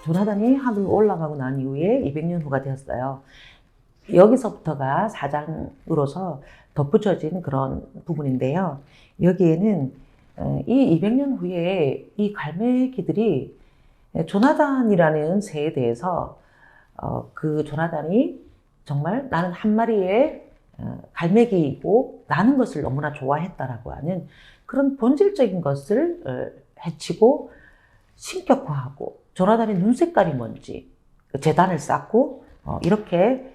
조나단이 하늘 올라가고 난 이후에 200년 후가 되었어요. 여기서부터가 사장으로서 덧붙여진 그런 부분인데요. 여기에는 이 200년 후에 이 갈매기들이 조나단이라는 새에 대해서 그 조나단이 정말 나는 한 마리의 갈매기이고 나는 것을 너무나 좋아했다라고 하는 그런 본질적인 것을 해치고 신격화하고 조나단의 눈 색깔이 뭔지 재단을 쌓고 이렇게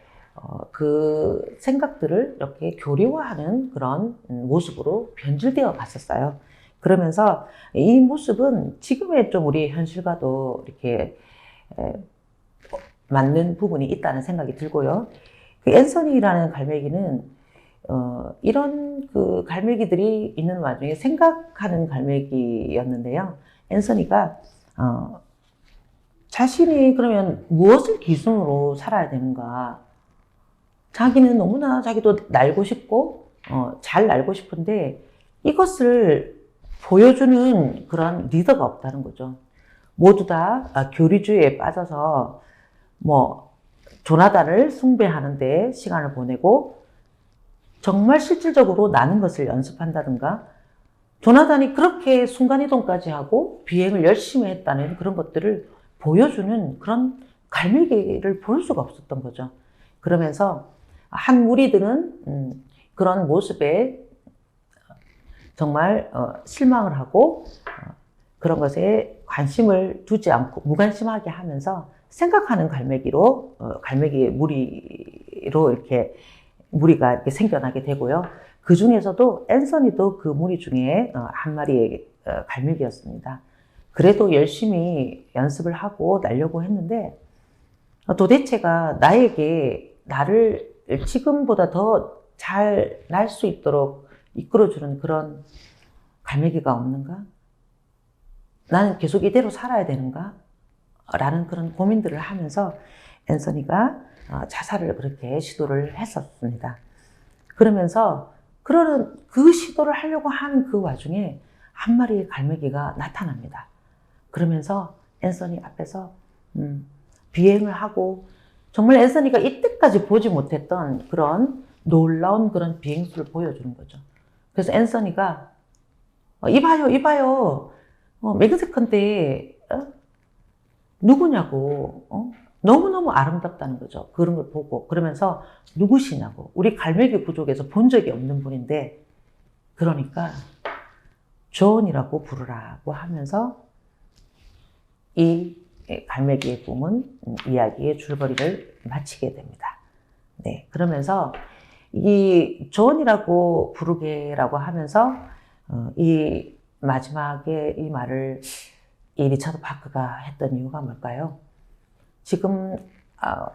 그 생각들을 이렇게 교리화하는 그런 모습으로 변질되어 갔었어요. 그러면서 이 모습은 지금의 좀 우리 현실과도 이렇게 맞는 부분이 있다는 생각이 들고요. 그 앤서니라는 갈매기는 이런 그 갈매기들이 있는 와중에 생각하는 갈매기였는데요. 앤서니가 자신이 그러면 무엇을 기준으로 살아야 되는가? 자기는 너무나 자기도 날고 싶고 잘 날고 싶은데 이것을 보여주는 그런 리더가 없다는 거죠. 모두 다 교리주의에 빠져서 뭐 조나단을 숭배하는데 시간을 보내고 정말 실질적으로 나는 것을 연습한다든가 조나단이 그렇게 순간이동까지 하고 비행을 열심히 했다는 그런 것들을 보여주는 그런 갈매기를 볼 수가 없었던 거죠. 그러면서 한 무리들은 그런 모습에 정말 실망을 하고 그런 것에 관심을 두지 않고 무관심하게 하면서 생각하는 갈매기로 갈매기의 무리로 이렇게 무리가 이렇게 생겨나게 되고요. 그 중에서도 앤서니도 그 무리 중에 한 마리의 갈매기였습니다. 그래도 열심히 연습을 하고 날려고 했는데 도대체가 나를 지금보다 더 잘 날 수 있도록 이끌어주는 그런 갈매기가 없는가? 나는 계속 이대로 살아야 되는가? 라는 그런 고민들을 하면서 앤서니가 자살을 그렇게 시도를 했었습니다. 그러면서 그 시도를 하려고 하는 그 와중에 한 마리의 갈매기가 나타납니다. 그러면서 앤서니 앞에서 비행을 하고 정말 앤서니가 이때까지 보지 못했던 그런 놀라운 그런 비행수를 보여주는 거죠. 그래서 앤서니가 이봐요. 멕시컨데 누구냐고 너무너무 아름답다는 거죠. 그런 걸 보고 그러면서 누구시냐고 우리 갈매기 부족에서 본 적이 없는 분인데 그러니까 존이라고 부르라고 하면서 이 갈매기의 꿈은 이야기의 줄거리를 마치게 됩니다. 네, 그러면서 이 존이라고 부르게라고 하면서 이 마지막에 이 말을 이 리차드 파크가 했던 이유가 뭘까요? 지금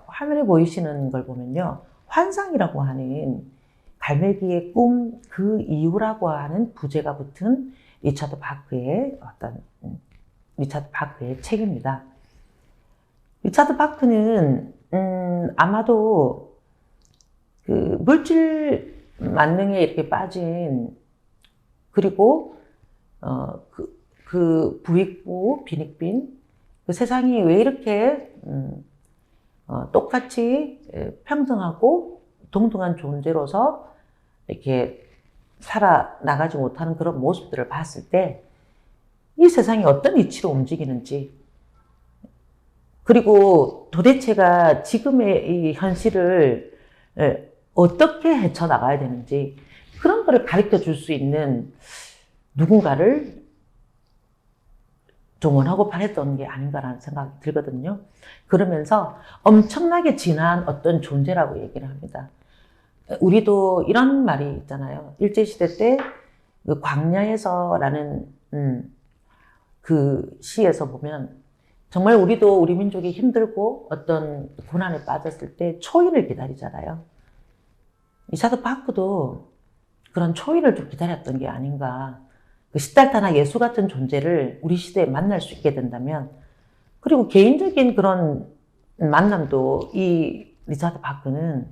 화면에 보이시는 걸 보면요. 환상이라고 하는 갈매기의 꿈 그 이유라고 하는 부제가 붙은 리차드 파크의 책입니다. 리차드 파크는 아마도 그 물질 만능에 이렇게 빠진 그리고 그 부익부 빈익빈 그 세상이 왜 이렇게 똑같이 평등하고 동등한 존재로서 이렇게 살아나가지 못하는 그런 모습들을 봤을 때 이 세상이 어떤 이치로 움직이는지 그리고 도대체가 지금의 이 현실을 어떻게 헤쳐나가야 되는지 그런 거를 가르쳐 줄 수 있는 누군가를 좀 원하고 바랬던 게 아닌가라는 생각이 들거든요. 그러면서 엄청나게 진한 어떤 존재라고 얘기를 합니다. 우리도 이런 말이 있잖아요. 일제시대 때 그 광야에서라는 그 시에서 보면 정말 우리 민족이 힘들고 어떤 고난에 빠졌을 때 초인을 기다리잖아요. 리차드 파크도 그런 초인을 좀 기다렸던 게 아닌가. 그 시달타나 예수 같은 존재를 우리 시대에 만날 수 있게 된다면 그리고 개인적인 그런 만남도 이 리차드 파크는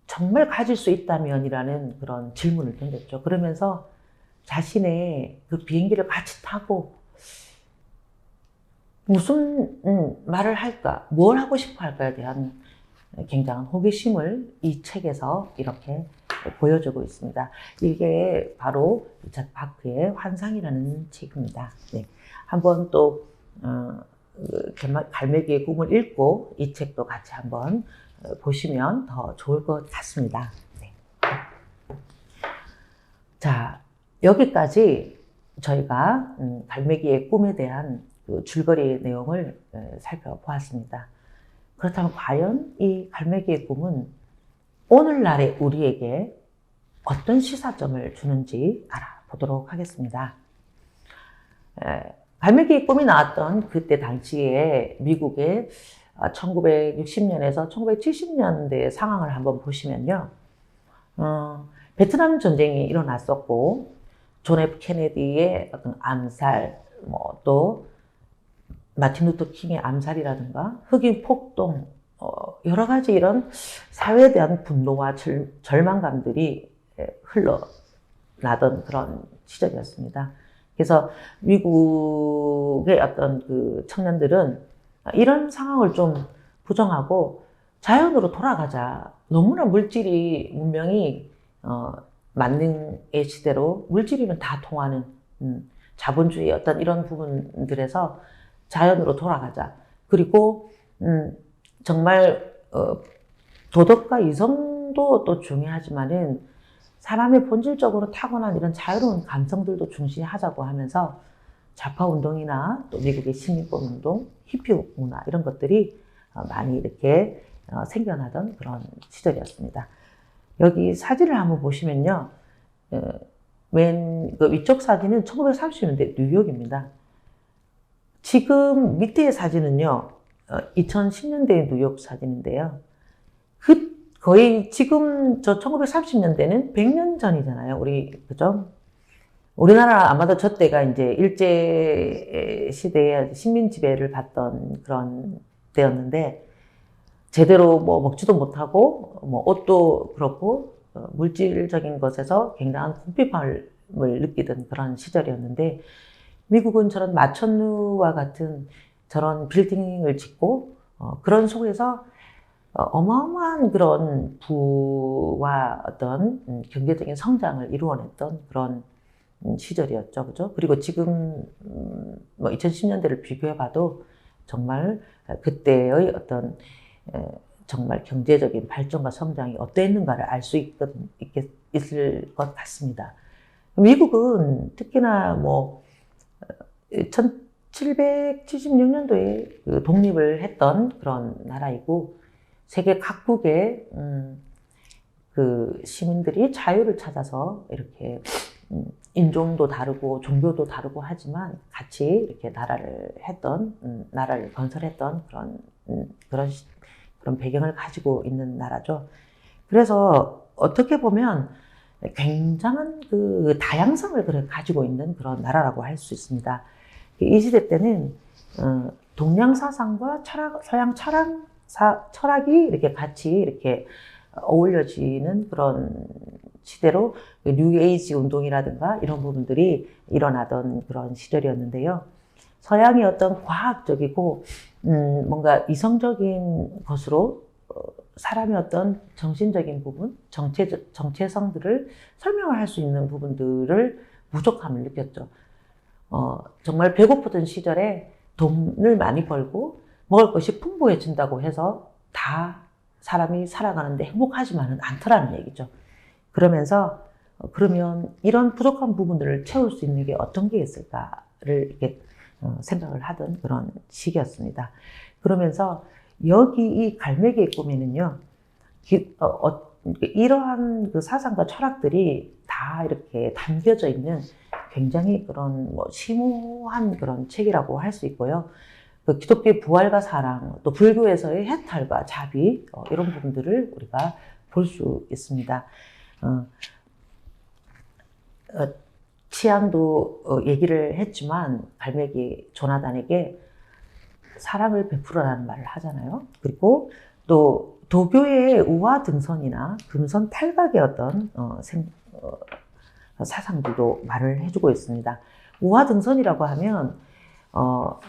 정말 가질 수 있다면이라는 그런 질문을 던졌죠. 그러면서 자신의 그 비행기를 같이 타고 무슨 말을 할까, 뭘 하고 싶어 할까에 대한 굉장한 호기심을 이 책에서 이렇게 보여주고 있습니다. 이게 바로 리차드 바크의 환상이라는 책입니다. 네. 한번 또 갈매기의 꿈을 읽고 이 책도 같이 한번 보시면 더 좋을 것 같습니다. 네. 자, 여기까지 저희가 갈매기의 꿈에 대한 그 줄거리 내용을 살펴보았습니다. 그렇다면 과연 이 갈매기의 꿈은 오늘날의 우리에게 어떤 시사점을 주는지 알아보도록 하겠습니다. 갈매기의 꿈이 나왔던 그때 당시에 미국의 1960년에서 1970년대 상황을 한번 보시면요. 베트남 전쟁이 일어났었고, 존 F 케네디의 어떤 암살, 또 마틴 루터 킹의 암살이라든가 흑인 폭동, 여러 가지 이런 사회에 대한 분노와 절망감들이 흘러나던 그런 시절이었습니다. 그래서 미국의 어떤 그 청년들은 이런 상황을 좀 부정하고 자연으로 돌아가자. 너무나 문명이 만능의 시대로 물질이면 다 통하는 자본주의 어떤 이런 부분들에서 자연으로 돌아가자. 그리고 정말 도덕과 이성도 또 중요하지만은 사람의 본질적으로 타고난 이런 자유로운 감성들도 중시하자고 하면서 좌파 운동이나 또 미국의 시민권 운동, 히피 문화 이런 것들이 많이 이렇게 생겨나던 그런 시절이었습니다. 여기 사진을 한번 보시면요. 맨 그 위쪽 사진은 1930년대 뉴욕입니다. 지금 밑에 사진은요, 2010년대의 뉴욕 사진인데요. 거의 지금 1930년대는 100년 전이잖아요. 그죠? 우리나라 아마도 저 때가 이제 일제 시대에 식민 지배를 받던 그런 때였는데, 제대로 먹지도 못하고, 옷도 그렇고, 물질적인 것에서 굉장한 궁핍함을 느끼던 그런 시절이었는데, 미국은 저런 마천루와 같은 저런 빌딩을 짓고, 그런 속에서 어마어마한 그런 부와 어떤 경제적인 성장을 이루어냈던 그런 시절이었죠. 그죠? 그리고 지금 2010년대를 비교해봐도 정말 그때의 어떤 정말 경제적인 발전과 성장이 어떠했는가를 알 수 있을 것 같습니다. 미국은 특히나 1776년도에 독립을 했던 그런 나라이고, 세계 각국의 그 시민들이 자유를 찾아서 이렇게 인종도 다르고 종교도 다르고 하지만 같이 이렇게 나라를 건설했던 그런 배경을 가지고 있는 나라죠. 그래서 어떻게 보면 굉장한 그 다양성을 가지고 있는 그런 나라라고 할 수 있습니다. 이 시대 때는 동양 사상과 서양 철학이 이렇게 같이 이렇게 어울려지는 그런 시대로 뉴에이지 운동이라든가 이런 부분들이 일어나던 그런 시절이었는데요. 서양의 어떤 과학적이고 뭔가 이성적인 것으로 사람의 어떤 정신적인 부분, 정체성들을 설명을 할 수 있는 부분들을 부족함을 느꼈죠. 정말 배고프던 시절에 돈을 많이 벌고 먹을 것이 풍부해진다고 해서 다 사람이 살아가는데 행복하지만은 않더라는 얘기죠. 그러면서 그러면 이런 부족한 부분들을 채울 수 있는 게 어떤 게 있을까를 이렇게 생각을 하던 그런 시기였습니다. 그러면서 여기 이 갈매기의 꿈에는요, 이러한 그 사상과 철학들이 다 이렇게 담겨져 있는 굉장히 그런 심오한 그런 책이라고 할 수 있고요. 그 기독교의 부활과 사랑, 또 불교에서의 해탈과 자비, 이런 부분들을 우리가 볼 수 있습니다. 치안도 얘기를 했지만 갈매기 조나단에게 사랑을 베풀어라는 말을 하잖아요. 그리고 또 도교의 우화 등선이나 금선 탈각의 어떤 사상들도 말을 해주고 있습니다. 우화 등선이라고 하면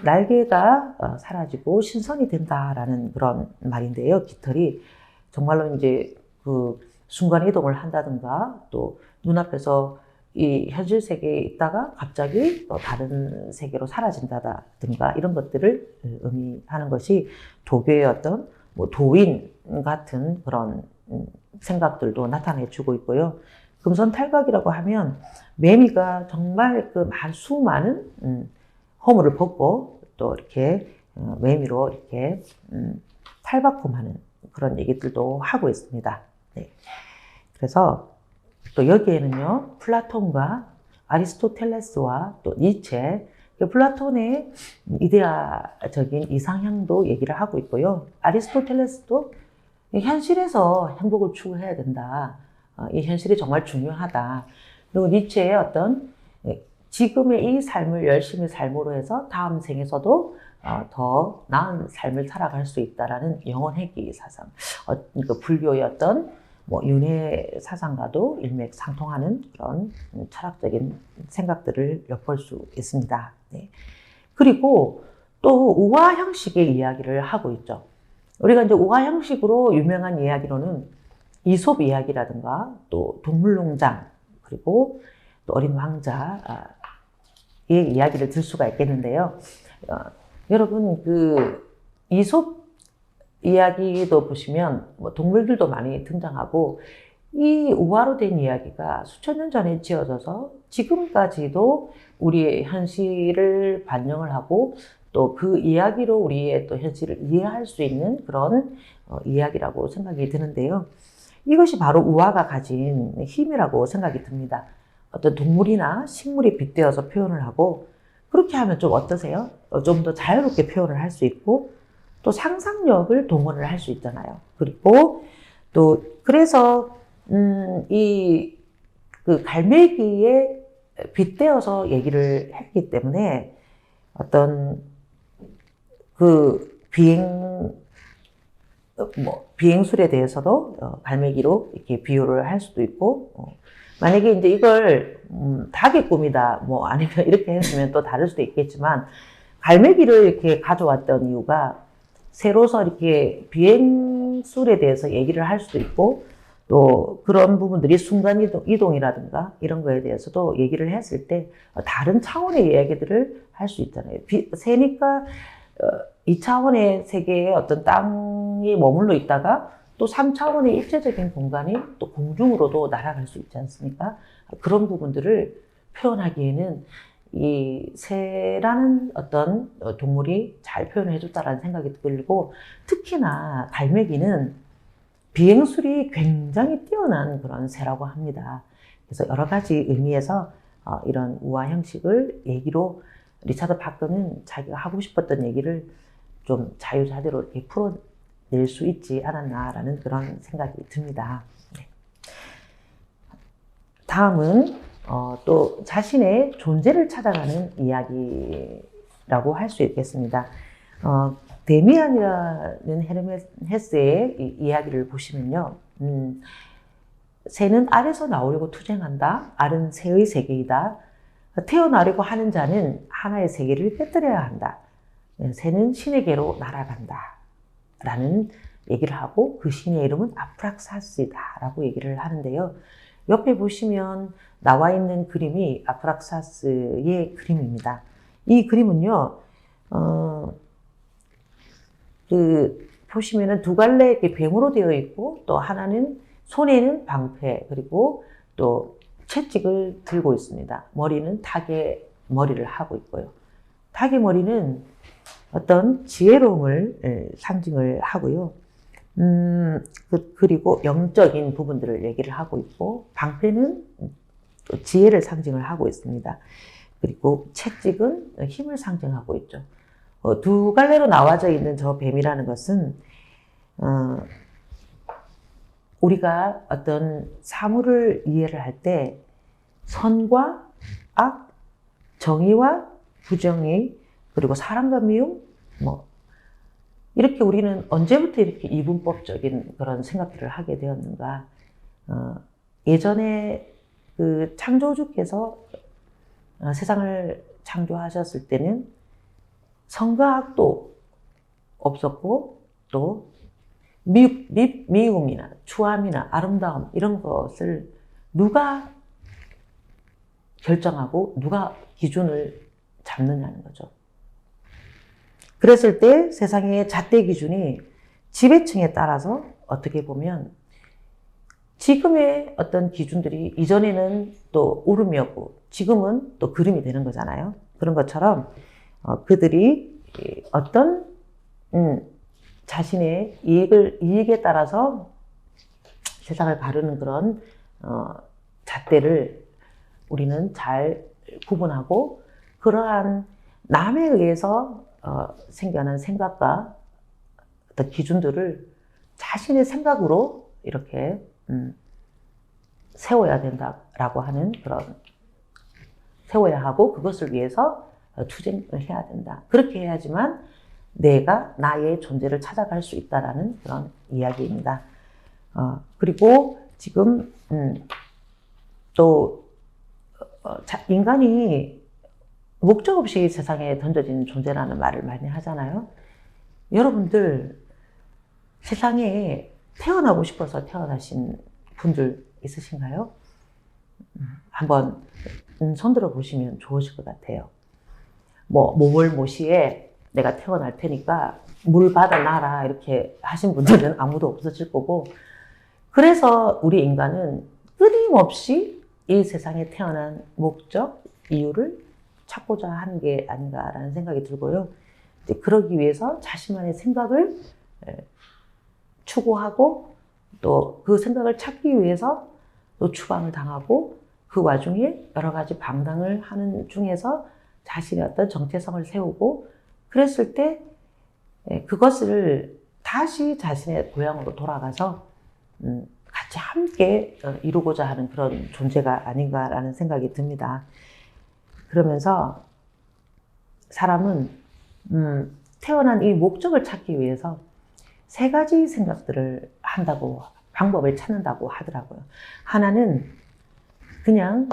날개가 사라지고 신선이 된다라는 그런 말인데요. 깃털이 정말로 이제 그 순간 이동을 한다든가 또 눈앞에서 이 현실 세계에 있다가 갑자기 또 다른 세계로 사라진다든가 이런 것들을 의미하는 것이 도교의 어떤 뭐 도인 같은 그런 생각들도 나타내 주고 있고요. 금선 탈각이라고 하면 매미가 정말 그 수많은 허물을 벗고 또 이렇게 매미로 이렇게 탈바꿈하는 그런 얘기들도 하고 있습니다. 네. 그래서 또 여기에는요, 플라톤과 아리스토텔레스와 또 니체, 플라톤의 이데아적인 이상향도 얘기를 하고 있고요. 아리스토텔레스도 현실에서 행복을 추구해야 된다. 이 현실이 정말 중요하다. 그리고 니체의 어떤 지금의 이 삶을 열심히 삶으로 해서 다음 생에서도 더 나은 삶을 살아갈 수 있다라는 영원회귀 사상, 그 불교의 어떤 뭐 윤회 사상과도 일맥상통하는 그런 철학적인 생각들을 엿볼 수 있습니다. 네. 그리고 또 우화 형식의 이야기를 하고 있죠. 우리가 이제 우화 형식으로 유명한 이야기로는 이솝 이야기라든가 또 동물농장 그리고 또 어린 왕자의 이야기를 들 수가 있겠는데요. 여러분 그 이솝 이야기도 보시면 뭐 동물들도 많이 등장하고 이 우화로 된 이야기가 수천 년 전에 지어져서 지금까지도 우리의 현실을 반영을 하고 또 그 이야기로 우리의 또 현실을 이해할 수 있는 그런 이야기라고 생각이 드는데요. 이것이 바로 우화가 가진 힘이라고 생각이 듭니다. 어떤 동물이나 식물이 빗대어서 표현을 하고 그렇게 하면 좀 어떠세요? 좀 더 자유롭게 표현을 할 수 있고 또 상상력을 동원을 할 수 있잖아요. 그리고 또 그래서 이 그 갈매기에 빗대어서 얘기를 했기 때문에 어떤 그 비행술에 대해서도 갈매기로 이렇게 비유를 할 수도 있고 만약에 이제 이걸 닭의 꿈이다 뭐 아니면 이렇게 했으면 또 다를 수도 있겠지만 갈매기를 이렇게 가져왔던 이유가 새로서 이렇게 비행술에 대해서 얘기를 할 수도 있고 또 그런 부분들이 순간이동이라든가 이런 거에 대해서도 얘기를 했을 때 다른 차원의 이야기들을 할 수 있잖아요. 새니까 2차원의 세계에 어떤 땅이 머물러 있다가 또 3차원의 입체적인 공간이 또 공중으로도 날아갈 수 있지 않습니까? 그런 부분들을 표현하기에는 이 새라는 어떤 동물이 잘 표현을 해줬다라는 생각이 들고 특히나 갈매기는 비행술이 굉장히 뛰어난 그런 새라고 합니다. 그래서 여러 가지 의미에서 이런 우화 형식을 얘기로 리차드 파크는 자기가 하고 싶었던 얘기를 좀 자유자재로 이렇게 풀어낼 수 있지 않았나라는 그런 생각이 듭니다. 네. 다음은 또 자신의 존재를 찾아가는 이야기라고 할 수 있겠습니다. 데미안이라는 헤르메스의 이야기를 보시면요. 새는 알에서 나오려고 투쟁한다. 알은 새의 세계이다. 태어나려고 하는 자는 하나의 세계를 깨뜨려야 한다. 새는 신에게로 날아간다. 라는 얘기를 하고 그 신의 이름은 아프락사스이다. 라고 얘기를 하는데요. 옆에 보시면 나와 있는 그림이 아프락사스의 그림입니다. 이 그림은요, 보시면은 두 갈래 뱀으로 되어 있고 또 하나는 손에는 방패 그리고 또 채찍을 들고 있습니다. 머리는 닭의 머리를 하고 있고요. 닭의 머리는 어떤 지혜로움을 상징을 하고요. 그리고 영적인 부분들을 얘기를 하고 있고 방패는 또 지혜를 상징을 하고 있습니다. 그리고 채찍은 힘을 상징하고 있죠. 두 갈래로 나와져 있는 저 뱀이라는 것은 우리가 어떤 사물을 이해를 할 때 선과 악, 정의와 부정의, 그리고 사랑과 미움, 뭐 이렇게 우리는 언제부터 이렇게 이분법적인 그런 생각들을 하게 되었는가? 예전에 그 창조주께서 세상을 창조하셨을 때는 성과학도 없었고 또 미움이나 추함이나 아름다움 이런 것을 누가 결정하고 누가 기준을 잡느냐는 거죠. 그랬을 때 세상의 잣대 기준이 지배층에 따라서 어떻게 보면 지금의 어떤 기준들이 이전에는 또 울음이었고 지금은 또 그림이 되는 거잖아요. 그런 것처럼 그들이 어떤 자신의 이익에 따라서 세상을 가르는 그런 잣대를 우리는 잘 구분하고 그러한 남에 의해서 생겨난 생각과 어떤 기준들을 자신의 생각으로 이렇게 세워야 된다라고 하는 그런 세워야 하고 그것을 위해서 투쟁을 해야 된다. 그렇게 해야지만 내가 나의 존재를 찾아갈 수 있다라는 그런 이야기입니다. 그리고 지금 또 인간이 목적 없이 세상에 던져진 존재라는 말을 많이 하잖아요. 여러분들 세상에 태어나고 싶어서 태어나신 분들 있으신가요? 한번 손들어 보시면 좋으실 것 같아요. 모시에 내가 태어날 테니까 물 받아 놔라 이렇게 하신 분들은 아무도 없으실 거고 그래서 우리 인간은 끊임없이 이 세상에 태어난 목적, 이유를 찾고자 하는 게 아닌가라는 생각이 들고요. 이제 그러기 위해서 자신만의 생각을 추구하고 또 그 생각을 찾기 위해서 또 추방을 당하고 그 와중에 여러 가지 방랑을 하는 중에서 자신의 어떤 정체성을 세우고 그랬을 때 그것을 다시 자신의 고향으로 돌아가서 같이 함께 이루고자 하는 그런 존재가 아닌가라는 생각이 듭니다. 그러면서 사람은 태어난 이 목적을 찾기 위해서 세 가지 생각들을 한다고 방법을 찾는다고 하더라고요. 하나는 그냥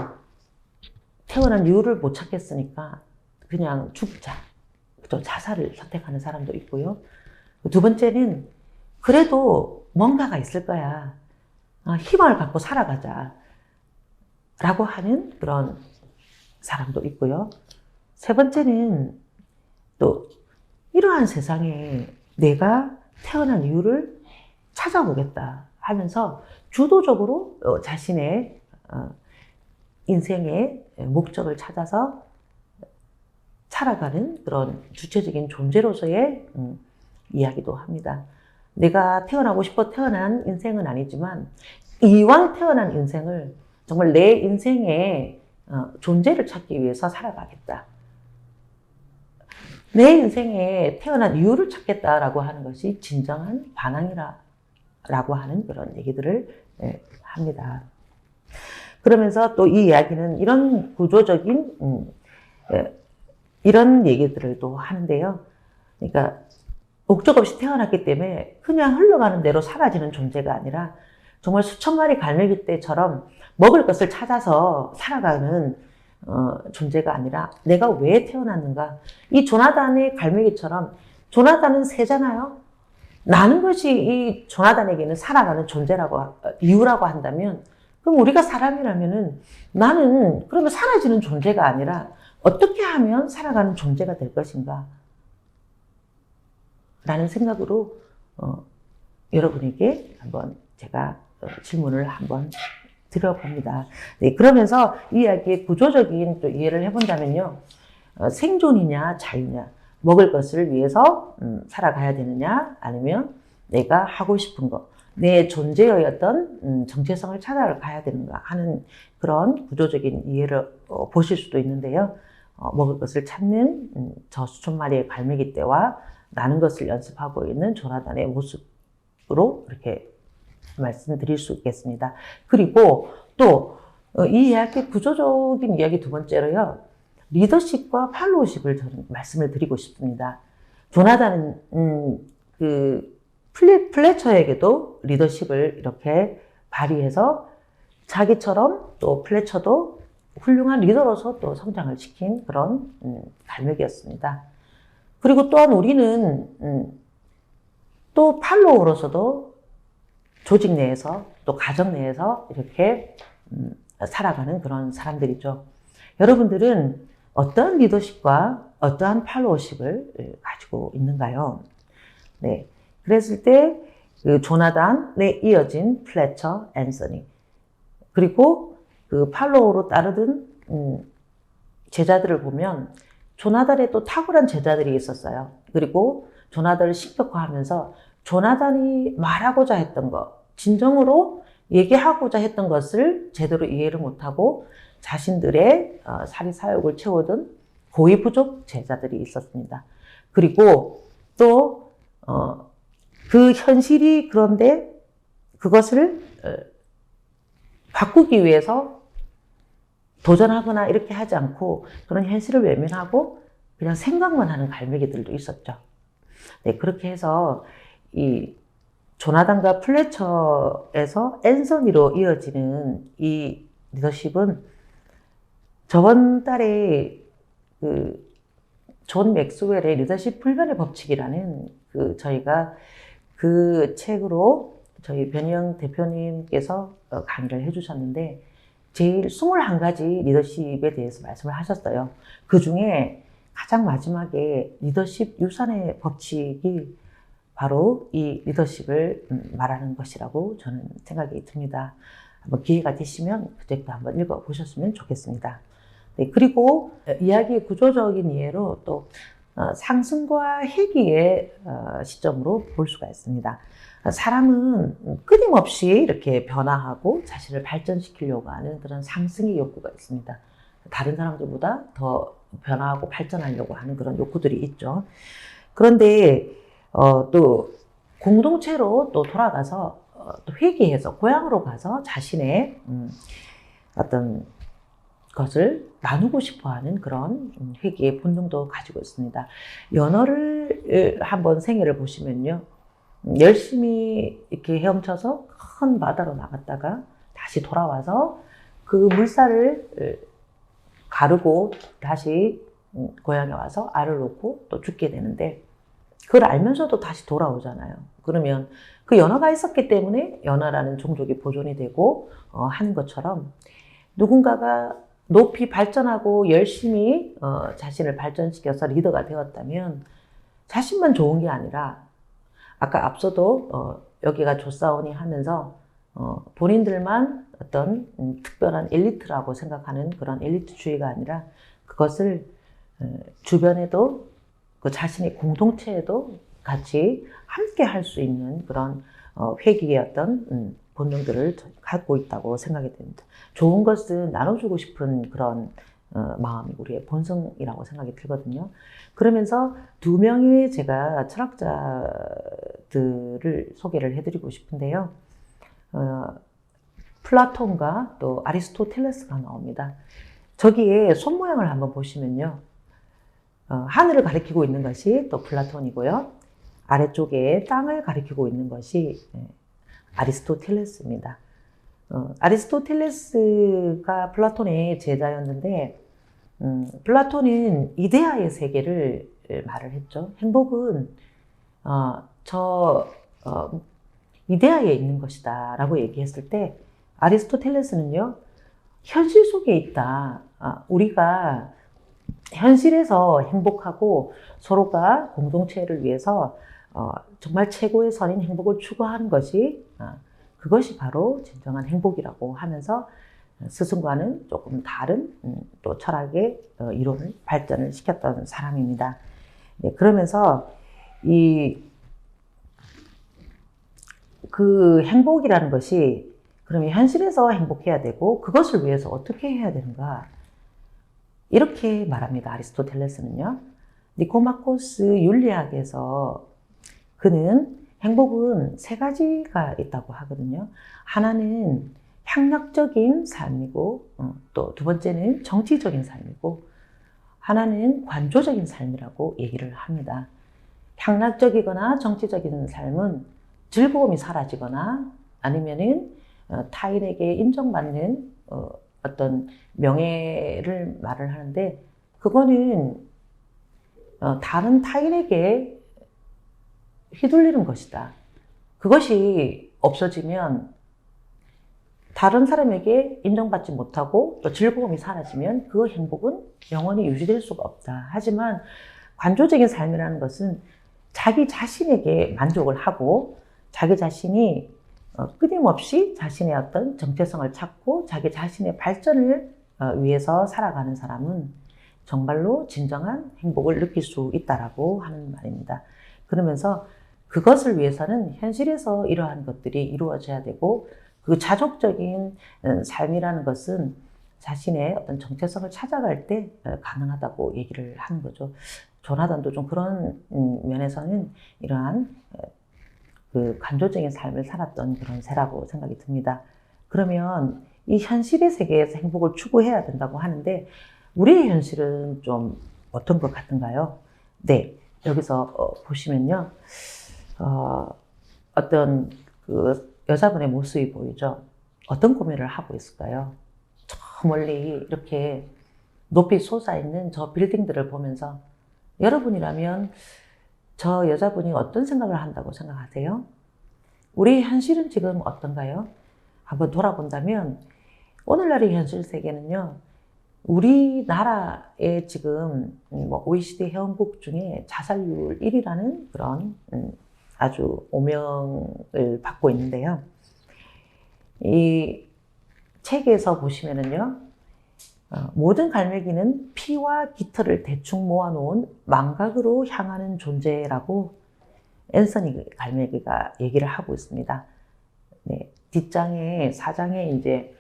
태어난 이유를 못 찾겠으니까 그냥 죽자. 또 자살을 선택하는 사람도 있고요. 두 번째는 그래도 뭔가가 있을 거야. 희망을 갖고 살아가자. 라고 하는 그런 사람도 있고요. 세 번째는 또 이러한 세상에 내가 태어난 이유를 찾아보겠다 하면서 주도적으로 자신의 인생의 목적을 찾아서 살아가는 그런 주체적인 존재로서의 이야기도 합니다. 내가 태어나고 싶어 태어난 인생은 아니지만 이왕 태어난 인생을 정말 내 인생의 존재를 찾기 위해서 살아가겠다. 내 인생에 태어난 이유를 찾겠다라고 하는 것이 진정한 반항이라고 하는 그런 얘기들을 합니다. 그러면서 또 이 이야기는 이런 구조적인 이런 얘기들을 또 하는데요. 그러니까 목적 없이 태어났기 때문에 그냥 흘러가는 대로 사라지는 존재가 아니라 정말 수천 마리 갈매기 떼처럼 먹을 것을 찾아서 살아가는 존재가 아니라 내가 왜 태어났는가. 이 조나단의 갈매기처럼 조나단은 새잖아요. 나는 것이 이 조나단에게는 살아가는 존재라고 이유라고 한다면 그럼 우리가 사람이라면은 나는 그러면 사라지는 존재가 아니라 어떻게 하면 살아가는 존재가 될 것인가 라는 생각으로 여러분에게 한번 제가 질문을 한번 드려봅니다. 네, 그러면서 이 이야기의 구조적인 또 이해를 해본다면요. 생존이냐 자유냐 먹을 것을 위해서 살아가야 되느냐 아니면 내가 하고 싶은 것 내 존재의 어떤 정체성을 찾아가야 되는가 하는 그런 구조적인 이해를 보실 수도 있는데요. 먹을 것을 찾는 저 수천 마리의 갈매기 떼와 나는 것을 연습하고 있는 조나단의 모습으로 이렇게 말씀드릴 수 있겠습니다. 그리고 또 이 이야기 구조적인 이야기 두 번째로요. 리더십과 팔로우십을 저는 말씀을 드리고 싶습니다. 조나단은 플래처에게도 리더십을 이렇게 발휘해서 자기처럼 또 플래처도 훌륭한 리더로서 또 성장을 시킨 그런 갈매기였습니다. 그리고 또한 우리는 또 팔로워로서도 조직 내에서 또 가정 내에서 이렇게 살아가는 그런 사람들이죠. 여러분들은 어떤 리더십과 어떠한 팔로워십을 가지고 있는가요? 네. 그랬을 때 그 조나단에 이어진 플래처, 앤서니, 그리고 그 팔로워로 따르던 제자들을 보면 조나단에 또 탁월한 제자들이 있었어요. 그리고 조나단을 신격화하면서 조나단이 말하고자 했던 것, 진정으로 얘기하고자 했던 것을 제대로 이해를 못하고 자신들의 사리사욕을 채우던 고의 부족 제자들이 있었습니다. 그리고 또 그 현실이 그런데 그것을 바꾸기 위해서 도전하거나 이렇게 하지 않고 그런 현실을 외면하고 그냥 생각만 하는 갈매기들도 있었죠. 네, 그렇게 해서 이 조나단과 플래처에서 앤서니로 이어지는 이 리더십은 저번 달에 그 존 맥스웰의 리더십 불변의 법칙이라는 저희가 그 책으로 저희 변희영 대표님께서 강의를 해주셨는데 제일 21가지 리더십에 대해서 말씀을 하셨어요. 그 중에 가장 마지막에 리더십 유산의 법칙이 바로 이 리더십을 말하는 것이라고 저는 생각이 듭니다. 한번 기회가 되시면 그 책도 한번 읽어보셨으면 좋겠습니다. 네, 그리고 이야기의 구조적인 이해로 또 상승과 회귀의 시점으로 볼 수가 있습니다. 사람은 끊임없이 이렇게 변화하고 자신을 발전시키려고 하는 그런 상승의 욕구가 있습니다. 다른 사람들보다 더 변화하고 발전하려고 하는 그런 욕구들이 있죠. 그런데 또 공동체로 또 돌아가서 또 회귀해서 고향으로 가서 자신의 어떤 것을 나누고 싶어하는 그런 회귀의 본능도 가지고 있습니다. 연어를 한번 생애를 보시면요, 열심히 이렇게 헤엄쳐서 큰 바다로 나갔다가 다시 돌아와서 그 물살을 가르고 다시 고향에 와서 알을 놓고 또 죽게 되는데 그걸 알면서도 다시 돌아오잖아요. 그러면 그 연어가 있었기 때문에 연어라는 종족이 보존이 되고 하는 것처럼 누군가가 높이 발전하고 열심히 자신을 발전시켜서 리더가 되었다면 자신만 좋은 게 아니라 아까 앞서도 여기가 조사원이 하면서 본인들만 어떤 특별한 엘리트라고 생각하는 그런 엘리트주의가 아니라 그것을 주변에도 그 자신의 공동체에도 같이 함께 할 수 있는 그런 회귀의 어떤 본능들을 갖고 있다고 생각이 됩니다. 좋은 것은 나눠주고 싶은 그런 마음이 우리의 본성이라고 생각이 들거든요. 그러면서 두 명의 제가 철학자들을 소개를 해드리고 싶은데요. 플라톤과 또 아리스토텔레스가 나옵니다. 저기에 손 모양을 한번 보시면요. 하늘을 가리키고 있는 것이 또 플라톤이고요. 아래쪽에 땅을 가리키고 있는 것이 아리스토텔레스입니다. 아리스토텔레스가 플라톤의 제자였는데 플라톤은 이데아의 세계를 말을 했죠. 행복은 이데아에 있는 것이다 라고 얘기했을 때 아리스토텔레스는요, 현실 속에 있다. 우리가 현실에서 행복하고 서로가 공동체를 위해서 정말 최고의 선인 행복을 추구하는 것이 그것이 바로 진정한 행복이라고 하면서 스승과는 조금 다른 또 철학의 이론을 발전을 시켰던 사람입니다. 네, 그러면서 그 행복이라는 것이 그러면 현실에서 행복해야 되고 그것을 위해서 어떻게 해야 되는가? 이렇게 말합니다. 아리스토텔레스는요. 니코마코스 윤리학에서 그는 행복은 세 가지가 있다고 하거든요. 하나는 향락적인 삶이고 또 두 번째는 정치적인 삶이고 하나는 관조적인 삶이라고 얘기를 합니다. 향락적이거나 정치적인 삶은 즐거움이 사라지거나 아니면은 타인에게 인정받는 어떤 명예를 말을 하는데 그거는 다른 타인에게 휘둘리는 것이다. 그것이 없어지면 다른 사람에게 인정받지 못하고 또 즐거움이 사라지면 그 행복은 영원히 유지될 수가 없다. 하지만 관조적인 삶이라는 것은 자기 자신에게 만족을 하고 자기 자신이 끊임없이 자신의 어떤 정체성을 찾고 자기 자신의 발전을 위해서 살아가는 사람은 정말로 진정한 행복을 느낄 수 있다라고 하는 말입니다. 그러면서 그것을 위해서는 현실에서 이러한 것들이 이루어져야 되고 그 자족적인 삶이라는 것은 자신의 어떤 정체성을 찾아갈 때 가능하다고 얘기를 하는 거죠. 조나단도 좀 그런 면에서는 이러한 그 간조적인 삶을 살았던 그런 새라고 생각이 듭니다. 그러면 이 현실의 세계에서 행복을 추구해야 된다고 하는데 우리의 현실은 좀 어떤 것 같은가요? 네, 여기서 보시면요. 어떤 그 여자분의 모습이 보이죠? 어떤 고민을 하고 있을까요? 저 멀리 이렇게 높이 솟아있는 저 빌딩들을 보면서 여러분이라면 저 여자분이 어떤 생각을 한다고 생각하세요? 우리 현실은 지금 어떤가요? 한번 돌아본다면 오늘날의 현실 세계는요. 우리나라의 지금 OECD 회원국 중에 자살률 1위라는 그런 아주 오명을 받고 있는데요. 이 책에서 보시면은요, 모든 갈매기는 피와 깃털을 대충 모아놓은 망각으로 향하는 존재라고 앤서니 갈매기가 얘기를 하고 있습니다. 네, 뒷장에, 사장에 이제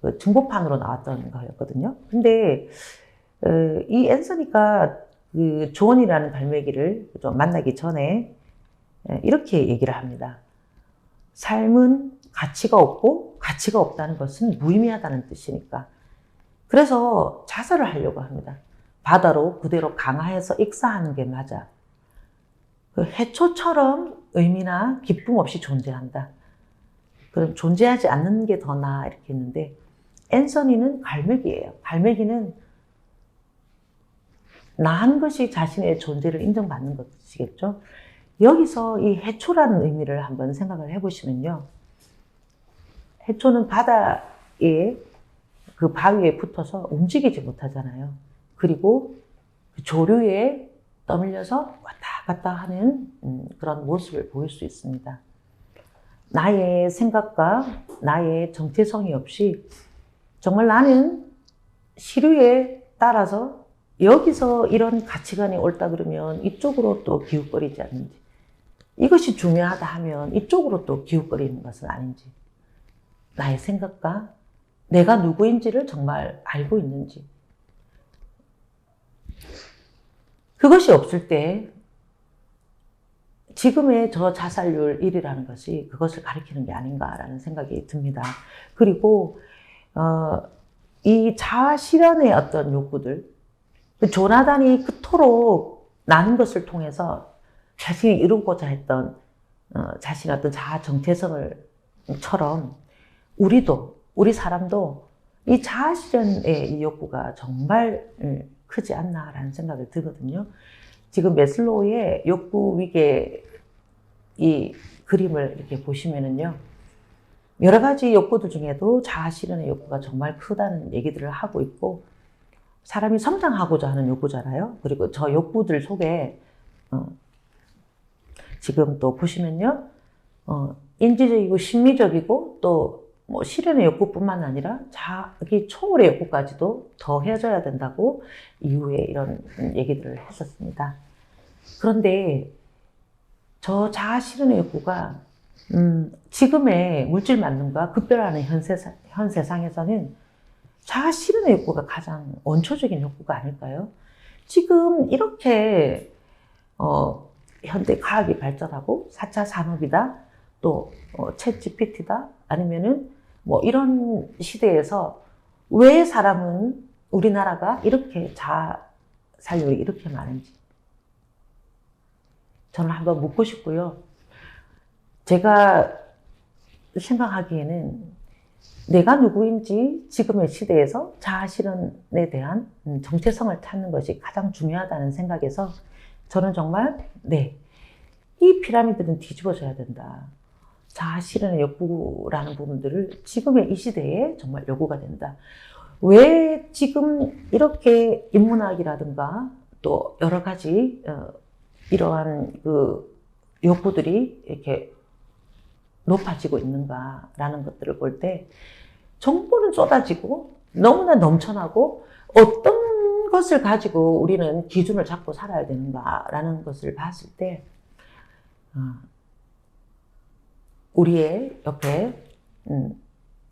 그 증보판으로 나왔던 거였거든요. 근데, 이 앤서니가 그 조언이라는 갈매기를 좀 만나기 전에 이렇게 얘기를 합니다. 삶은 가치가 없고 가치가 없다는 것은 무의미하다는 뜻이니까. 그래서 자살을 하려고 합니다. 바다로 그대로 강하해서 익사하는 게 맞아. 그 해초처럼 의미나 기쁨 없이 존재한다. 그럼 존재하지 않는 게 더 나아 이렇게 했는데 앤서니는 갈매기예요. 갈매기는 나한 것이 자신의 존재를 인정받는 것이겠죠. 여기서 이 해초라는 의미를 한번 생각을 해보시면요. 해초는 바다에 그 바위에 붙어서 움직이지 못하잖아요. 그리고 그 조류에 떠밀려서 왔다 갔다 하는 그런 모습을 보일 수 있습니다. 나의 생각과 나의 정체성이 없이 정말 나는 시류에 따라서 여기서 이런 가치관이 옳다 그러면 이쪽으로 또 기웃거리지 않는지, 이것이 중요하다 하면 이쪽으로 또 기웃거리는 것은 아닌지, 나의 생각과 내가 누구인지를 정말 알고 있는지, 그것이 없을 때 지금의 저 자살률 1이라는 것이 그것을 가리키는 게 아닌가라는 생각이 듭니다. 그리고 이 자아 실현의 어떤 욕구들, 조나단이 그토록 나눈 것을 통해서 자신이 이루고자 했던 자신의 어떤 자아 정체성을처럼 우리 사람도 이 자아 실현의 이 욕구가 정말 크지 않나라는 생각이 들거든요. 지금 매슬로우의 욕구 위계 이 그림을 이렇게 보시면은요, 여러 가지 욕구들 중에도 자아 실현의 욕구가 정말 크다는 얘기들을 하고 있고, 사람이 성장하고자 하는 욕구잖아요. 그리고 저 욕구들 속에 지금 또 보시면요, 인지적이고 심리적이고 또 뭐 실현의 욕구뿐만 아니라 자기 초월의 욕구까지도 더해져야 된다고 이후에 이런 얘기들을 했었습니다. 그런데 저 자아 실현의 욕구가 지금의 물질 만능과 급변하는 현 세상에서는 자아 실현의 욕구가 가장 원초적인 욕구가 아닐까요? 지금 이렇게 현대 과학이 발전하고 4차 산업이다, 또 챗 GPT다, 아니면은 뭐 이런 시대에서 왜 사람은 우리나라가 이렇게 자살률이 이렇게 많은지 저는 한번 묻고 싶고요. 제가 생각하기에는 내가 누구인지 지금의 시대에서 자아실현에 대한 정체성을 찾는 것이 가장 중요하다는 생각에서 저는 정말 이 피라미드는 뒤집어져야 된다. 자아실현의 욕구라는 부분들을 지금의 이 시대에 정말 요구가 된다. 왜 지금 이렇게 인문학이라든가 또 여러 가지 이러한 그 욕구들이 이렇게 높아지고 있는가라는 것들을 볼 때 정보는 쏟아지고 너무나 넘쳐나고 어떤 것을 가지고 우리는 기준을 잡고 살아야 되는가라는 것을 봤을 때 우리의 옆에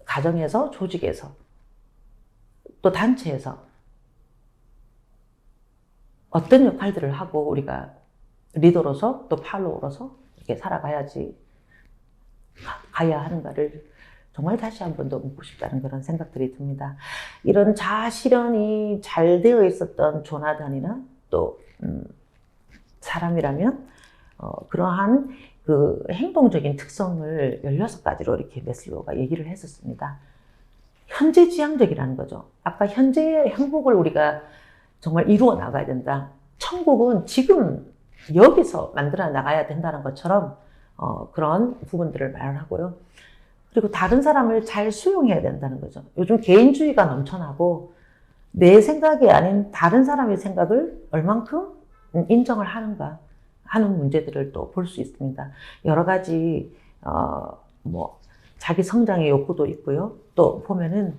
가정에서, 조직에서, 또 단체에서 어떤 역할들을 하고 우리가 리더로서 또 팔로워로서 이렇게 가야 하는가를 정말 다시 한 번 더 묻고 싶다는 그런 생각들이 듭니다. 이런 자아 실현이 잘 되어 있었던 조나단이나 또 사람이라면 그러한 그 행동적인 특성을 16가지로 이렇게 매슬로우가 얘기를 했었습니다. 현재지향적이라는 거죠. 아까 현재의 행복을 우리가 정말 이루어 나가야 된다. 천국은 지금 여기서 만들어 나가야 된다는 것처럼 그런 부분들을 말하고요. 그리고 다른 사람을 잘 수용해야 된다는 거죠. 요즘 개인주의가 넘쳐나고 내 생각이 아닌 다른 사람의 생각을 얼만큼 인정을 하는가 하는 문제들을 또 볼 수 있습니다. 여러 가지 자기 성장의 욕구도 있고요. 또 보면은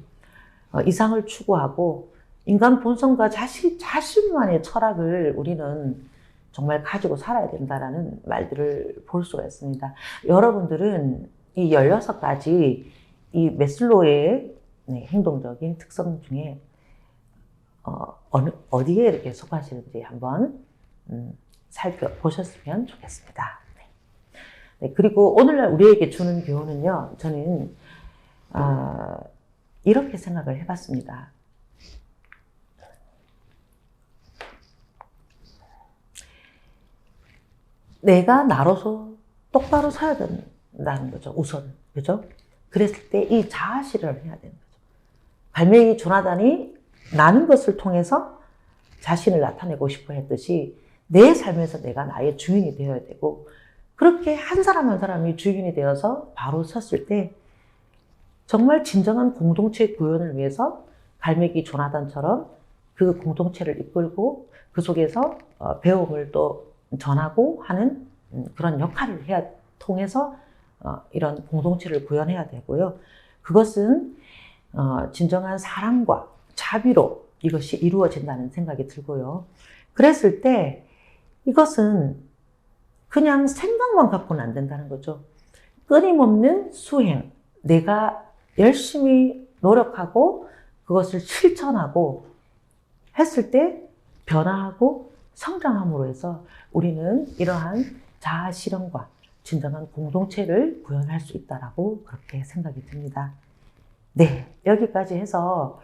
이상을 추구하고 인간 본성과 자신만의 철학을 우리는 정말 가지고 살아야 된다라는 말들을 볼 수가 있습니다. 여러분들은 이 16가지 이 매슬로우의 행동적인 특성 중에 어디에 이렇게 속하시는지 한번 살펴보셨으면 좋겠습니다. 그리고 오늘날 우리에게 주는 교훈은요, 저는 이렇게 생각을 해봤습니다. 내가 나로서 똑바로 서야 된다는 거죠, 우선. 그죠? 그랬을 때 이 자아 실현을 해야 되는 거죠. 갈매기 조나단이 나는 것을 통해서 자신을 나타내고 싶어 했듯이 내 삶에서 내가 나의 주인이 되어야 되고, 그렇게 한 사람 한 사람이 주인이 되어서 바로 섰을 때 정말 진정한 공동체 구현을 위해서 갈매기 조나단처럼 그 공동체를 이끌고 그 속에서 배움을 또 전하고 하는 그런 역할을 통해서 이런 공동체를 구현해야 되고요. 그것은 진정한 사랑과 자비로 이것이 이루어진다는 생각이 들고요. 그랬을 때 이것은 그냥 생각만 갖고는 안 된다는 거죠. 끊임없는 수행, 내가 열심히 노력하고 그것을 실천하고 했을 때 변화하고 성장함으로 해서 우리는 이러한 자아 실현과 진정한 공동체를 구현할 수 있다라고 그렇게 생각이 듭니다. 여기까지 해서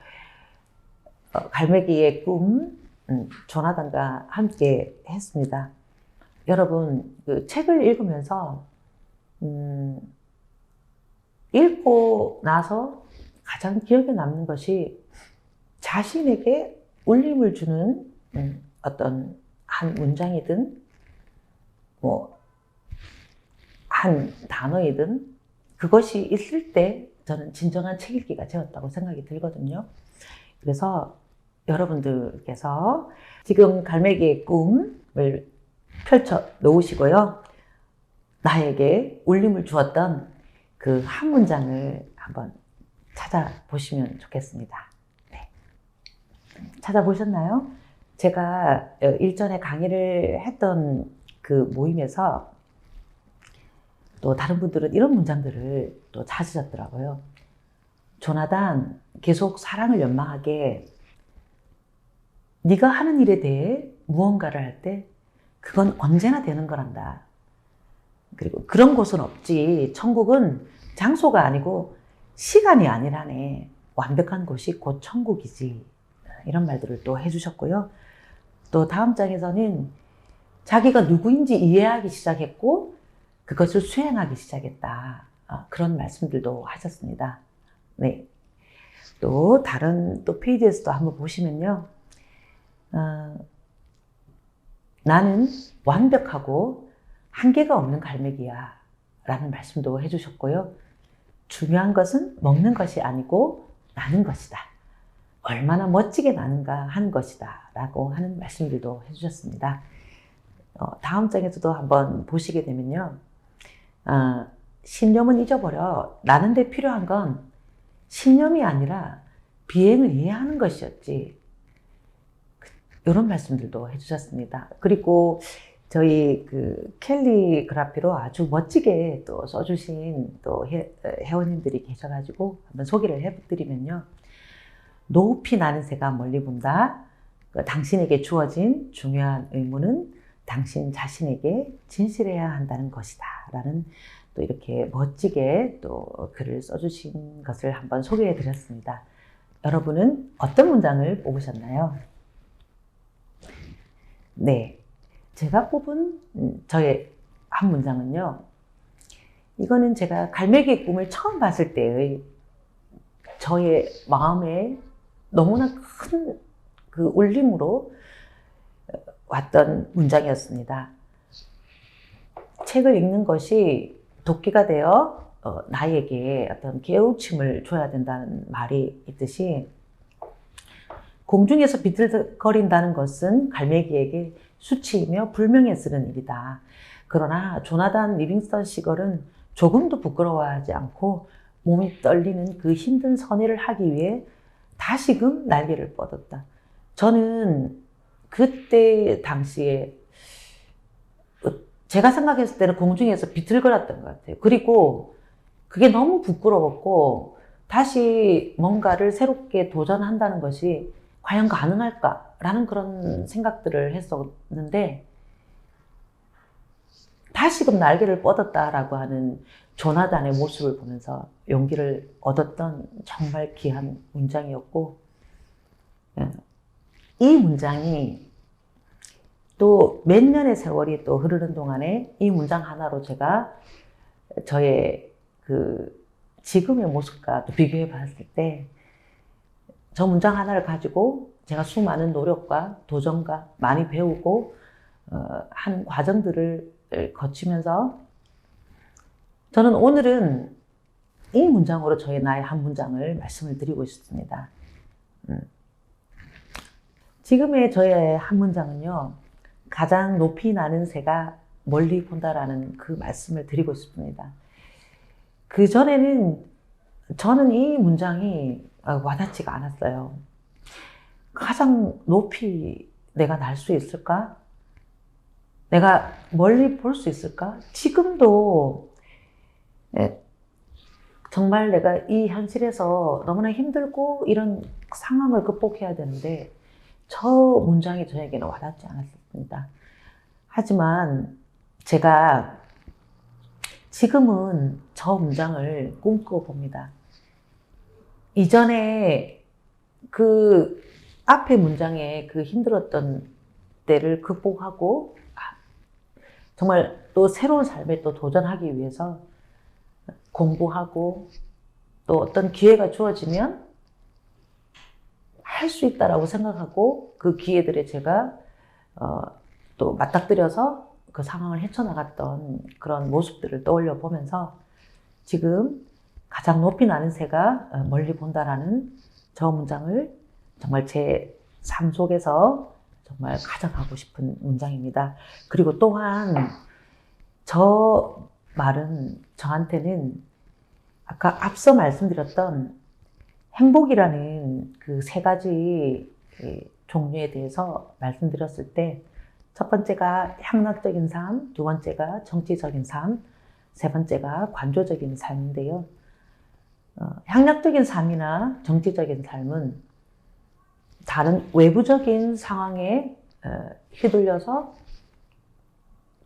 갈매기의 꿈, 조나단과 함께 했습니다. 여러분, 그 책을 읽으면서 읽고 나서 가장 기억에 남는 것이 자신에게 울림을 주는 어떤 한 문장이든 한 단어이든 그것이 있을 때 저는 진정한 책 읽기가 되었다고 생각이 들거든요. 그래서 여러분들께서 지금 갈매기의 꿈을 펼쳐 놓으시고요. 나에게 울림을 주었던 그 한 문장을 한번 찾아보시면 좋겠습니다. 찾아보셨나요? 제가 일전에 강의를 했던 그 모임에서 또 다른 분들은 이런 문장들을 또 찾으셨더라고요. 조나단, 계속 사랑을 연망하게 네가 하는 일에 대해 무언가를 할 때 그건 언제나 되는 거란다. 그리고 그런 곳은 없지. 천국은 장소가 아니고 시간이 아니라네. 완벽한 곳이 곧 천국이지. 이런 말들을 또 해주셨고요. 또 다음 장에서는 자기가 누구인지 이해하기 시작했고 그것을 수행하기 시작했다. 그런 말씀들도 하셨습니다. 네. 또 다른 또 페이지에서도 한번 보시면요. 나는 완벽하고 한계가 없는 갈매기야 라는 말씀도 해주셨고요. 중요한 것은 먹는 것이 아니고 나는 것이다. 얼마나 멋지게 나는가 하는 것이다 라고 하는 말씀들도 해주셨습니다. 다음 장에서도 한번 보시게 되면요. 신념은 잊어버려. 나는 데 필요한 건 신념이 아니라 비행을 이해하는 것이었지. 이런 말씀들도 해주셨습니다. 그리고 저희 그 캘리그라피로 아주 멋지게 또 써주신 또 회원님들이 계셔가지고 한번 소개를 해드리면요. 높이 나는 새가 멀리 본다. 당신에게 주어진 중요한 의무는 당신 자신에게 진실해야 한다는 것이다. 라는 또 이렇게 멋지게 또 글을 써주신 것을 한번 소개해 드렸습니다. 여러분은 어떤 문장을 뽑으셨나요? 네. 제가 뽑은 저의 한 문장은요. 이거는 제가 갈매기의 꿈을 처음 봤을 때의 저의 마음에 너무나 큰 그 울림으로 왔던 문장이었습니다. 책을 읽는 것이 도끼가 되어 나에게 어떤 깨우침을 줘야 된다는 말이 있듯이 공중에서 비틀거린다는 것은 갈매기에게 수치이며 불명예 쓰는 일이다. 그러나 조나단 리빙스턴 시걸은 조금도 부끄러워하지 않고 몸이 떨리는 그 힘든 선회를 하기 위해 다시금 날개를 뻗었다. 저는 그때 당시에 제가 생각했을 때는 공중에서 비틀거렸던 것 같아요. 그리고 그게 너무 부끄러웠고 다시 뭔가를 새롭게 도전한다는 것이 과연 가능할까라는 그런 생각들을 했었는데 다시금 날개를 뻗었다라고 하는 조나단의 모습을 보면서 용기를 얻었던 정말 귀한 문장이었고 이 문장이 또 몇 년의 세월이 또 흐르는 동안에 이 문장 하나로 제가 저의 그 지금의 모습과 또 비교해 봤을 때 저 문장 하나를 가지고 제가 수많은 노력과 도전과 많이 배우고 한 과정들을 거치면서 저는 오늘은 이 문장으로 저의 나의 한 문장을 말씀을 드리고 싶습니다. 지금의 저의 한 문장은요. 가장 높이 나는 새가 멀리 본다라는 그 말씀을 드리고 싶습니다. 그 전에는 저는 이 문장이 와닿지가 않았어요. 가장 높이 내가 날 수 있을까? 내가 멀리 볼 수 있을까? 지금도 정말 내가 이 현실에서 너무나 힘들고 이런 상황을 극복해야 되는데 저 문장이 저에게는 와닿지 않았습니다. 하지만 제가 지금은 저 문장을 꿈꾸어 봅니다. 이전에 그 앞에 문장에 그 힘들었던 때를 극복하고 정말 또 새로운 삶에 또 도전하기 위해서 공부하고 또 어떤 기회가 주어지면 할 수 있다라고 생각하고 그 기회들에 제가 또 맞닥뜨려서 그 상황을 헤쳐나갔던 그런 모습들을 떠올려 보면서 지금 가장 높이 나는 새가 멀리 본다라는 저 문장을 정말 제 삶 속에서 정말 가져가고 싶은 문장입니다. 그리고 또한 저 말은 저한테는 아까 앞서 말씀드렸던 행복이라는 그 세 가지 종류에 대해서 말씀드렸을 때 첫 번째가 향락적인 삶, 두 번째가 정치적인 삶, 세 번째가 관조적인 삶인데요. 향락적인 삶이나 정치적인 삶은 다른 외부적인 상황에 휘둘려서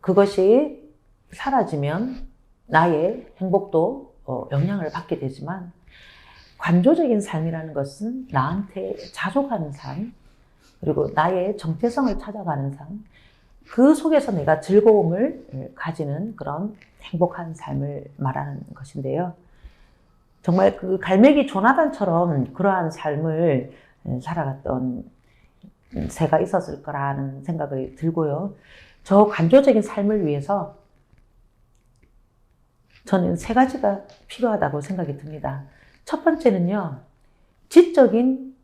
그것이 사라지면 나의 행복도 영향을 받게 되지만 관조적인 삶이라는 것은 나한테 자족하는 삶, 그리고 나의 정체성을 찾아가는 삶, 그 속에서 내가 즐거움을 가지는 그런 행복한 삶을 말하는 것인데요. 정말 그 갈매기 조나단처럼 그러한 삶을 살아갔던 새가 있었을 거라는 생각이 들고요. 저 관조적인 삶을 위해서 저는 세 가지가 필요하다고 생각이 듭니다. 첫 번째는요, 지적인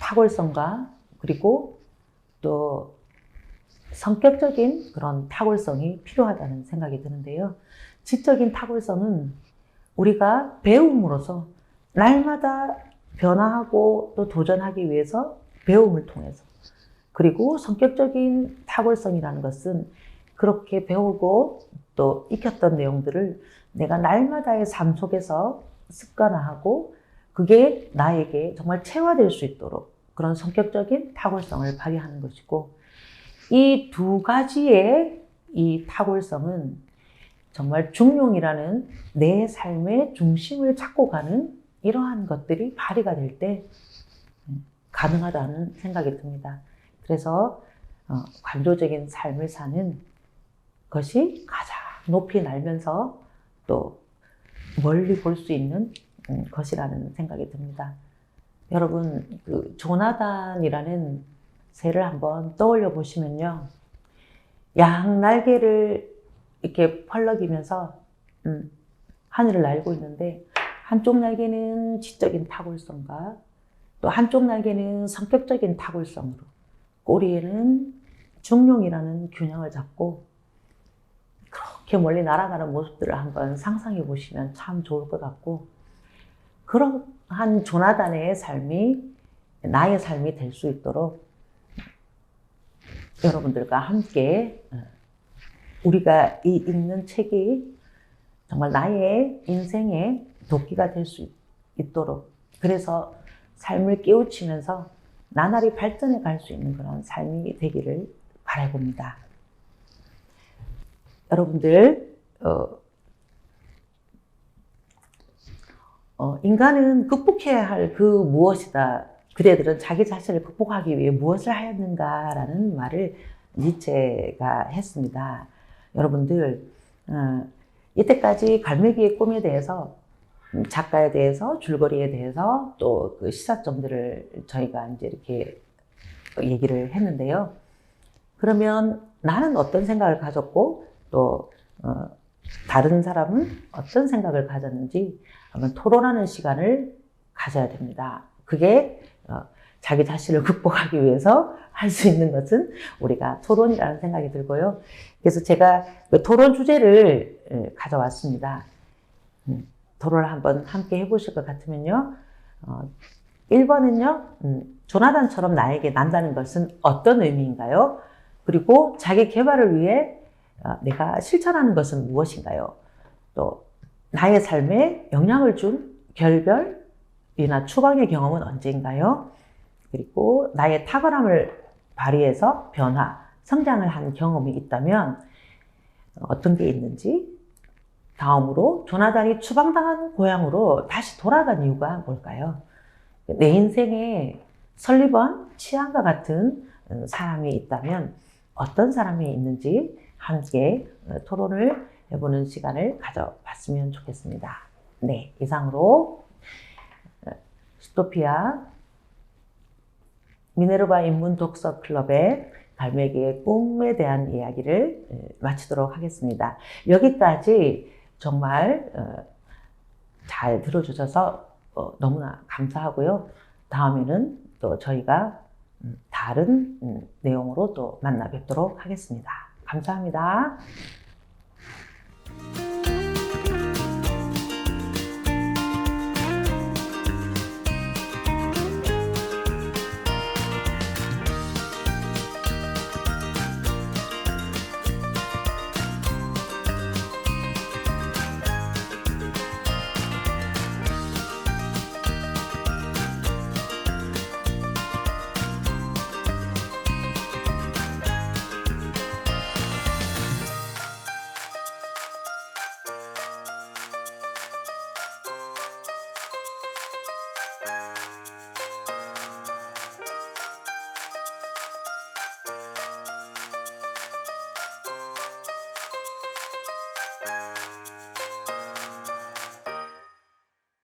탁월성과 그리고 또 성격적인 그런 탁월성이 필요하다는 생각이 드는데요. 지적인 탁월성은 우리가 배움으로써 날마다 변화하고 또 도전하기 위해서 배움을 통해서, 그리고 성격적인 탁월성이라는 것은 그렇게 배우고 또 익혔던 내용들을 내가 날마다의 삶 속에서 습관화하고 그게 나에게 정말 체화될 수 있도록 그런 성격적인 탁월성을 발휘하는 것이고, 이 두 가지의 이 탁월성은 정말 중용이라는 내 삶의 중심을 찾고 가는 이러한 것들이 발휘가 될 때 가능하다는 생각이 듭니다. 그래서 관조적인 삶을 사는 것이 가장 높이 날면서 또 멀리 볼 수 있는 것이라는 생각이 듭니다. 여러분, 그 조나단이라는 새를 한번 떠올려 보시면요, 양 날개를 이렇게 펄럭이면서 하늘을 날고 있는데, 한쪽 날개는 지적인 탁월성과 또 한쪽 날개는 성격적인 탁월성으로, 꼬리에는 중용이라는 균형을 잡고 그렇게 멀리 날아가는 모습들을 한번 상상해 보시면 참 좋을 것 같고, 그러한 조나단의 삶이 나의 삶이 될 수 있도록 여러분들과 함께 우리가 이 읽는 책이 정말 나의 인생의 도끼가 될 수 있도록, 그래서 삶을 깨우치면서 나날이 발전해 갈 수 있는 그런 삶이 되기를 바라봅니다. 여러분들, 인간은 극복해야 할 그 무엇이다. 그대들은 자기 자신을 극복하기 위해 무엇을 하였는가라는 말을 니체가 했습니다. 여러분들, 이때까지 갈매기의 꿈에 대해서, 작가에 대해서, 줄거리에 대해서, 또 그 시사점들을 저희가 이제 이렇게 얘기를 했는데요. 그러면 나는 어떤 생각을 가졌고, 또 다른 사람은 어떤 생각을 가졌는지 한번 토론하는 시간을 가져야 됩니다. 그게 자기 자신을 극복하기 위해서 할 수 있는 것은 우리가 토론이라는 생각이 들고요. 그래서 제가 그 토론 주제를 가져왔습니다. 토론을 한번 함께 해보실 것 같으면요. 1번은요, 조나단처럼 나에게 난다는 것은 어떤 의미인가요? 그리고 자기 개발을 위해 내가 실천하는 것은 무엇인가요? 또 나의 삶에 영향을 준 결별이나 추방의 경험은 언제인가요? 그리고 나의 탁월함을 발휘해서 변화, 성장을 한 경험이 있다면 어떤 게 있는지, 다음으로 조나단이 추방당한 고향으로 다시 돌아간 이유가 뭘까요? 내 인생에 설리번, 치안과 같은 사람이 있다면 어떤 사람이 있는지 함께 토론을 해보는 시간을 가져봤으면 좋겠습니다. 네, 이상으로 스토피아 미네르바 인문 독서 클럽의 갈매기의 꿈에 대한 이야기를 마치도록 하겠습니다. 여기까지 정말 잘 들어주셔서 너무나 감사하고요. 다음에는 또 저희가 다른 내용으로 또 만나 뵙도록 하겠습니다. 감사합니다.